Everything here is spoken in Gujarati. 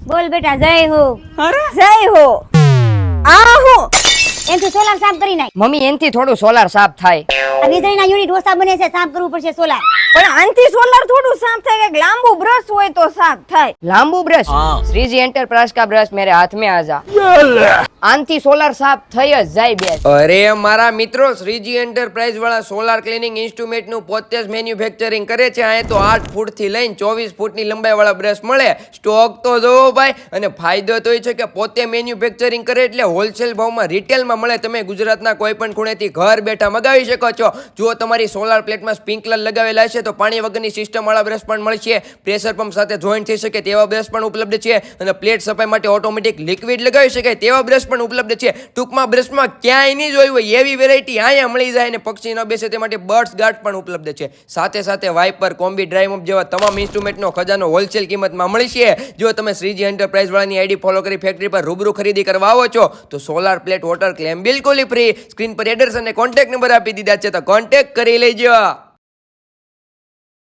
બોલ બેટા જય હો. અરે જય હો. આ હું એનથી સોલાર સાફ કરી નાખ. મમ્મી એનથી થોડું સોલાર સાફ થાય. આ વીજળીના યુનિટ ઓછા બને છે, સાફ કરવું પડશે સોલાર. પણ આનથી સોલાર થોડું સાફ થાય કે લાંબુ બ્રશ હોય તો સાફ થાય. લાંબુ બ્રશ? श्रीजी एंटरप्राइज का ब्रश मेरे हाथ में आ जा. आनથી સોલાર સાફ થઈ જ જાય બે. અરે મારા મિત્રો, શ્રીજી એન્ટરપ્રાઇઝ વાળા સોલાર ક્લિનિંગ ઇન્સ્ટ્રુમેન્ટ નું પોતે જ મેન્યુફેક્ચરિંગ કરે છે. આ તો 8 ફૂટ થી લઈને 24 ફૂટની લંબાઈ વાળા બ્રશ મળે. સ્ટોક તો જોવો ભાઈ. અને ફાયદો તો એ છે કે પોતે મેન્યુફેક્ચરિંગ કરે એટલે હોલસેલ ભાવમાં રિટેલમાં મળે. તમે ગુજરાતના કોઈ પણ ખૂણેથી ઘર બેઠા મગાવી શકો છો. જો તમારી સોલાર પ્લેટમાં સ્પ્રિંકલર લગાવેલા છે તો પાણી વગરની સિસ્ટમ વાળા બ્રશ પણ મળશે. પ્રેશર પંપ સાથે જોઈન્ટ થઈ શકે તેવા બ્રશ પણ ઉપલબ્ધ છે. અને પ્લેટ સફાઈ માટે ઓટોમેટિક લિક્વિડ લગાવી શકાય તેવા બ્રશ પણ ઉપલબ્ધ છે. ટૂંકમાં બ્રશમાં ક્યાંય નહીં જોયું હોય એવી વેરાયટી અહીંયા મળી જાય. અને પક્ષી ન બેસે તે માટે બર્ડ્સ ગાર્ડ પણ ઉપલબ્ધ છે. સાથે સાથે વાઇપર, કોમ્બી, ડ્રાય મોપ જેવા તમામ ઇન્સ્ટ્રુમેન્ટનો ખજાનો હોલસેલ કિંમતમાં મળી છે. જો તમે શ્રીજી એન્ટરપ્રાઇઝ વાળાની આઈડી ફોલો કરી ફેક્ટરી પર રૂબરૂ ખરીદી કરવા આવો છો તો સોલાર પ્લેટ વોટર ક્લેમ બિલકુલ ફ્રી. સ્ક્રીન પર એડ્રેસ અને કોન્ટેક્ટ નંબર આપી દીધા છે તો કોન્ટેક્ટ કરી લેજો.